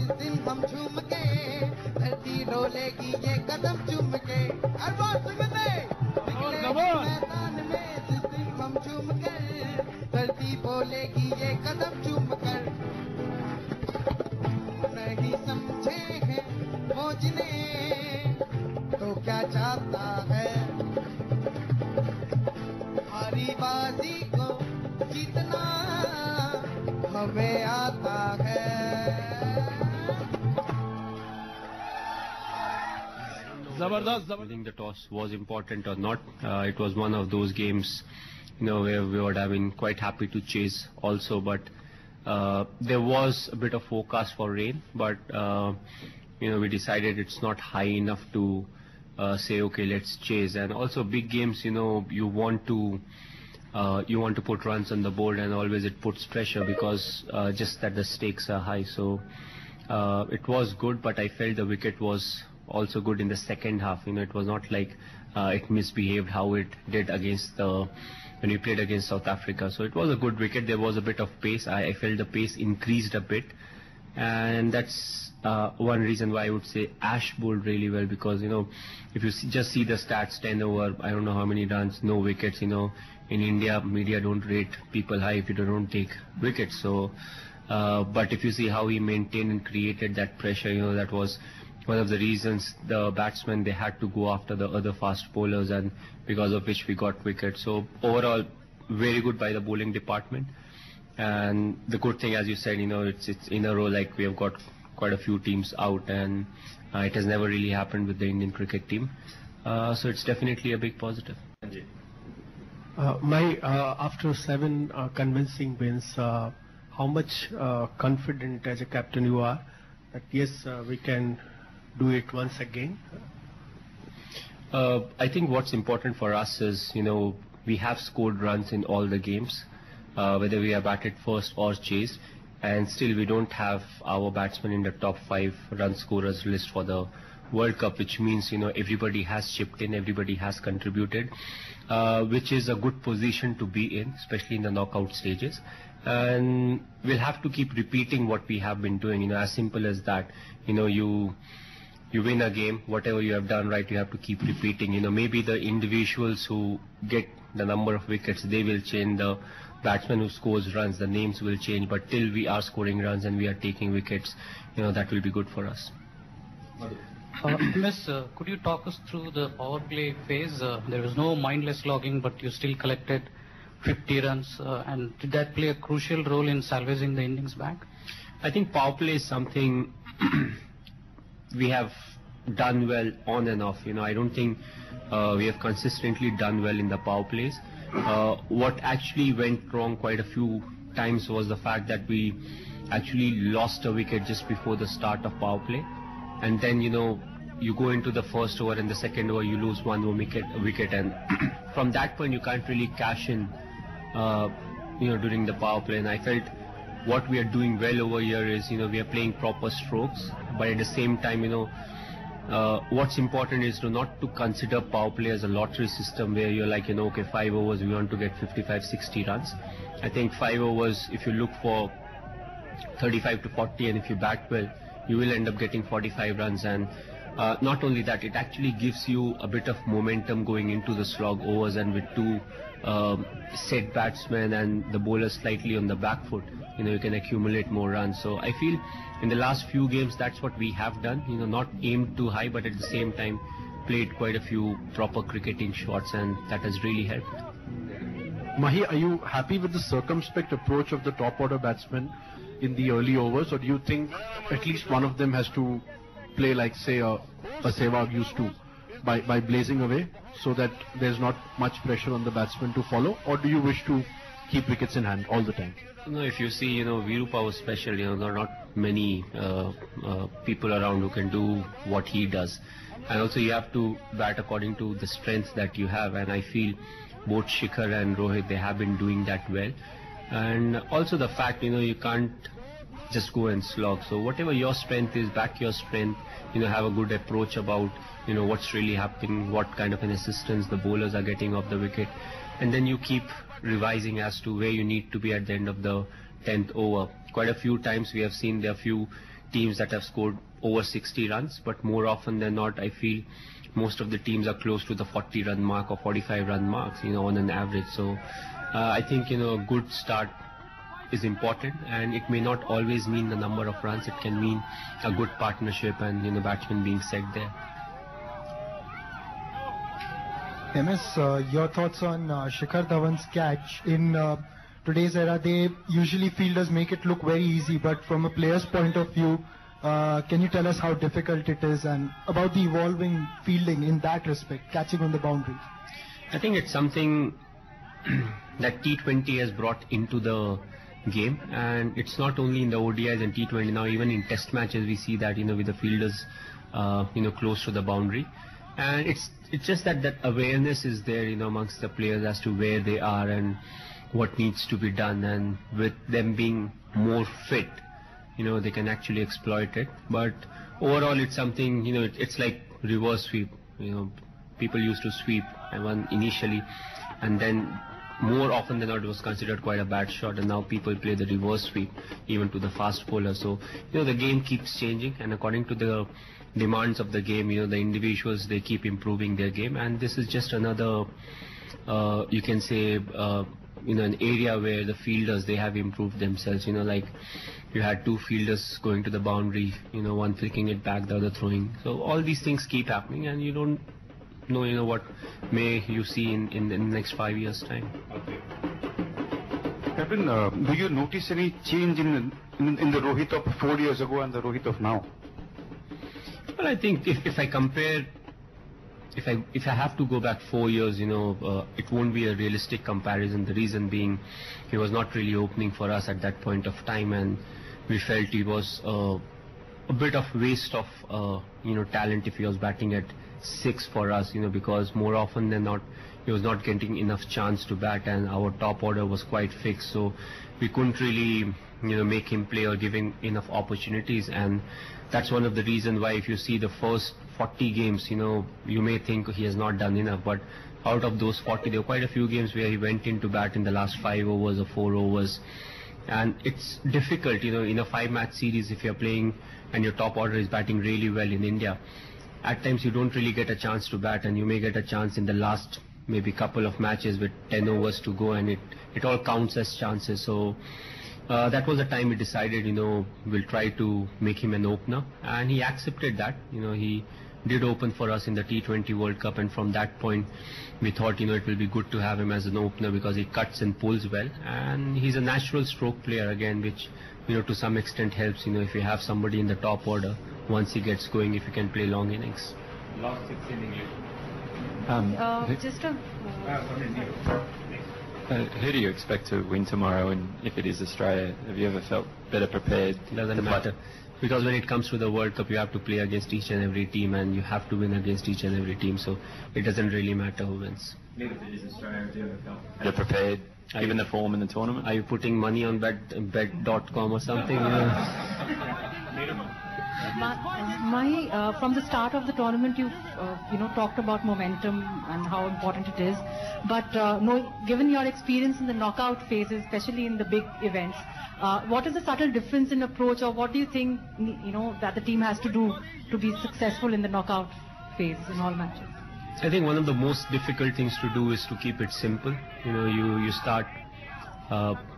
जिस दिन हम झूम के धरती डोलेगी ये कदम चूम के मैदान में जिस दिन हम झूम कर धरती बोलेगी ये कदम चूम कर नहीं समझे हैं मौजने तो क्या चाहता है हरी बाजी को जीतना हमें आता है I think the toss was important or not. It was one of those games, where we would have been quite happy to chase also, but there was a bit of forecast for rain, but we decided it's not high enough to say okay, let's chase. And also big games, you want to put runs on the board, and always it puts pressure because just that the stakes are high. So it was good, but I felt the wicket was also good in the second half. It was not like it misbehaved how it did when we played against South Africa. So it was a good wicket. There was a bit of pace. I felt the pace increased a bit, and that's one reason why I would say Ash bowled really well, because if you just see the stats, 10 over, I don't know how many runs, no wickets. In India, media don't rate people high if you don't take wickets. So but if you see how he maintained and created that pressure, that was one of the reasons the batsmen, they had to go after the other fast bowlers, and because of which we got wickets. So overall, very good by the bowling department. And the good thing, as you said, it's in a row, like we have got quite a few teams out, and it has never really happened with the Indian cricket team. So it's definitely a big positive. After 7 convincing wins, how much confident as a captain you are that yes, we can do it once again? I think what's important for us is, we have scored runs in all the games, whether we have batted first or chased, and still we don't have our batsmen in the top 5 run scorers list for the World Cup, which means, everybody has chipped in, everybody has contributed, which is a good position to be in, especially in the knockout stages. And we'll have to keep repeating what we have been doing, as simple as that. You win a game, whatever you have done right, you have to keep repeating. Maybe the individuals who get the number of wickets, they will change. The batsman who scores runs, the names will change. But till we are scoring runs and we are taking wickets, that will be good for us. Could you talk us through the power play phase? There was no mindless logging, but you still collected 50 runs. And did that play a crucial role in salvaging the innings back? I think power play is something we have done well on and off. I don't think we have consistently done well in the power plays. What actually went wrong quite a few times was the fact that we actually lost a wicket just before the start of power play. And then, you go into the first over, and the second over you lose one more wicket, and from that point you can't really cash in, during the power play. And I felt what we are doing well over here is, we are playing proper strokes, but at the same time, what's important is not to consider power play as a lottery system where you're like, okay, 5 overs, we want to get 55, 60 runs. I think 5 overs, if you look for 35 to 40, and if you bat well, you will end up getting 45 runs. And not only that, it actually gives you a bit of momentum going into the slog overs, and with 2 set batsmen and the bowler slightly on the back foot, you can accumulate more runs. So I feel in the last few games that's what we have done, not aimed too high, but at the same time played quite a few proper cricketing shots, and that has really helped. Mahi, are you happy with the circumspect approach of the top order batsmen in the early overs, or do you think at least one of them has to play like, say, a Sehwag used to, by blazing away, so that there's not much pressure on the batsman to follow? Or do you wish to keep wickets in hand all the time? If you see, Virupa was special. There are not many people around who can do what he does. And also you have to bat according to the strength that you have. And I feel both Shikhar and Rohit, they have been doing that well. And also the fact, you can't just go and slog. So whatever your strength is, back your strength, have a good approach about, what's really happening, what kind of an assistance the bowlers are getting off the wicket. And then you keep revising as to where you need to be at the end of the 10th over. Quite a few times we have seen there are few teams that have scored over 60 runs, but more often than not, I feel most of the teams are close to the 40-run mark or 45-run marks, on an average. So I think, a good start is important, and it may not always mean the number of runs. It can mean a good partnership and, batsmen being set there. MS, your thoughts on Shikhar Dhawan's catch? In today's era, usually fielders make it look very easy, but from a player's point of view, can you tell us how difficult it is and about the evolving fielding in that respect, catching on the boundary? I think it's something that T20 has brought into the game, and it's not only in the ODIs and T20 now, even in test matches we see that, with the fielders, close to the boundary. And it's just that awareness is there, amongst the players as to where they are and what needs to be done, and with them being more fit, they can actually exploit it. But overall, it's something, it's like reverse sweep. People used to sweep initially, and then more often than not it was considered quite a bad shot, and now people play the reverse sweep even to the fast bowler. So the game keeps changing, and according to the demands of the game, the individuals, they keep improving their game, and this is just another you can say an area where the fielders, they have improved themselves. Like you had two fielders going to the boundary, one flicking it back, the other throwing. So all these things keep happening, and you don't know, what may you see in the next 5 years' time. Captain, do you notice any change in the Rohit of 4 years ago and the Rohit of now? Well, I think if I compare, if I have to go back 4 years, it won't be a realistic comparison. The reason being, he was not really opening for us at that point of time, and we felt he was a bit of waste of talent if he was batting at 6 for us, because more often than not he was not getting enough chance to bat, and our top order was quite fixed, so we couldn't really make him play or give him enough opportunities. And that's one of the reasons why, if you see the first 40 games, you may think he has not done enough, but out of those 40, there were quite a few games where he went in to bat in the last 5 overs or 4 overs. And it's difficult, in a 5-match series, if you're playing and your top order is batting really well in India, at times you don't really get a chance to bat, and you may get a chance in the last maybe couple of matches with 10 overs to go, and it all counts as chances. So that was the time we decided, we'll try to make him an opener, and he accepted that. He did open for us in the T20 World Cup, and from that point we thought, it will be good to have him as an opener because he cuts and pulls well, and he's a natural stroke player again, which to some extent helps, if you have somebody in the top order, once he gets going, if you can play long innings. Last 6 innings. Who do you expect to win tomorrow, and if it is Australia, have you ever felt better prepared? Doesn't matter, because when it comes to the World Cup, you have to play against each and every team, and you have to win against each and every team, so it doesn't really matter who wins. If it is Australia, have you ever felt better prepared, given the form in the tournament? Are you putting money on bet.com or something? From the start of the tournament, you've talked about momentum and how important it is. But given your experience in the knockout phases, especially in the big events, what is the subtle difference in approach, or what do you think that the team has to do to be successful in the knockout phase in all matches? I think one of the most difficult things to do is to keep it simple. You start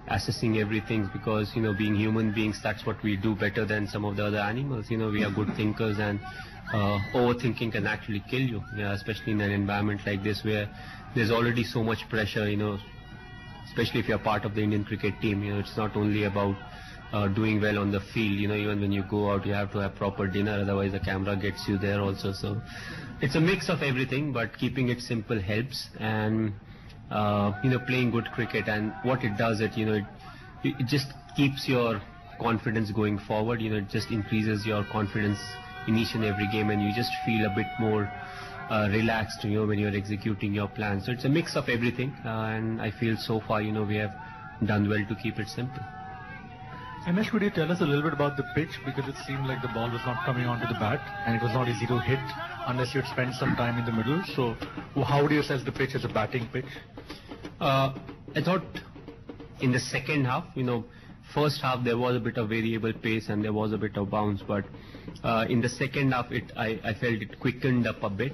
assessing everything, because being human beings, that's what we do better than some of the other animals. We are good thinkers, and overthinking can actually kill you, especially in an environment like this where there's already so much pressure, especially if you're part of the Indian cricket team. It's not only about doing well on the field, even when you go out, you have to have proper dinner, otherwise the camera gets you there also. So it's a mix of everything, but keeping it simple helps, and playing good cricket, and what it does, it just keeps your confidence going forward. It just increases your confidence in each and every game, and you just feel a bit more relaxed, when you're executing your plan. So it's a mix of everything, and I feel so far, we have done well to keep it simple. Anish, could you tell us a little bit about the pitch, because it seemed like the ball was not coming onto the bat, and it was not easy to hit unless you had spent some time in the middle. So how do you assess the pitch as a batting pitch? I thought in the second half, first half there was a bit of variable pace and there was a bit of bounce, but in the second half I felt it quickened up a bit.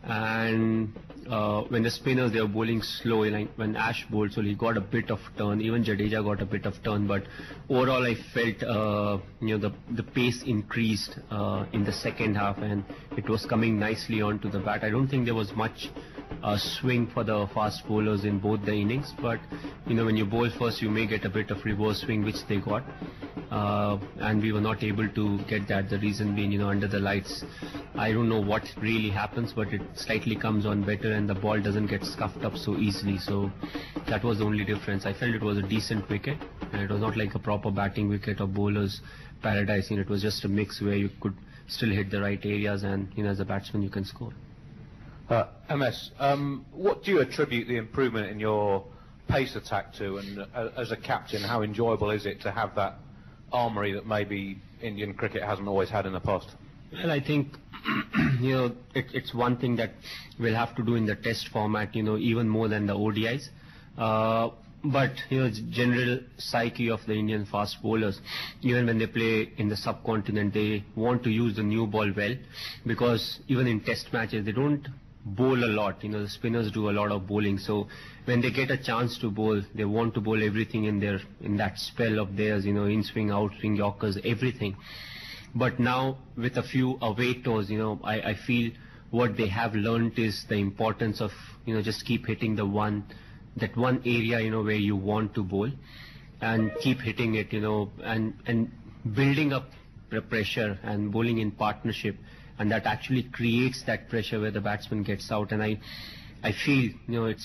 And when the spinners, they were bowling slow, like when Ash bowled, so he got a bit of turn, even Jadeja got a bit of turn, but overall I felt the pace increased in the second half and it was coming nicely onto the bat. I don't think there was much swing for the fast bowlers in both the innings, but when you bowl first you may get a bit of reverse swing, which they got, and we were not able to get that. The reason being, under the lights, I don't know what really happens, but it slightly comes on better and the ball doesn't get scuffed up so easily. So that was the only difference. I felt it was a decent wicket and it was not like a proper batting wicket or bowler's paradise. It was just a mix where you could still hit the right areas and as a batsman you can score. MS, what do you attribute the improvement in your pace attack to, and as a captain, how enjoyable is it to have that armoury that maybe Indian cricket hasn't always had in the past? Well, I think it's one thing that we'll have to do in the test format, even more than the ODIs. But general psyche of the Indian fast bowlers, even when they play in the subcontinent, they want to use the new ball well, because even in test matches they don't bowl a lot. The spinners do a lot of bowling, so when they get a chance to bowl, they want to bowl everything in that spell of theirs, in swing, out swing, yorkers, everything. But now with a few away tours, I feel what they have learnt is the importance of just keep hitting that one area where you want to bowl, and keep hitting it, and building up the pressure and bowling in partnership. And that actually creates that pressure where the batsman gets out. And I feel,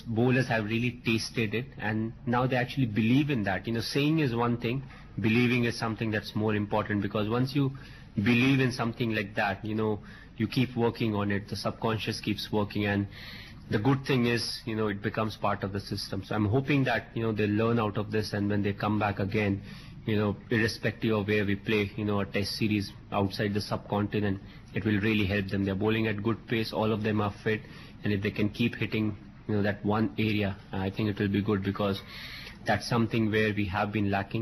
bowlers have really tasted it, and now they actually believe in that. Saying is one thing, believing is something that's more important, because once you believe in something like that, you keep working on it, the subconscious keeps working, and the good thing is, it becomes part of the system. So I'm hoping that, they learn out of this, and when they come back again, irrespective of where we play, a test series outside the subcontinent, it will really help them. They're bowling at good pace, all of them are fit, and if they can keep hitting, that one area, I think it will be good, because that's something where we have been lacking.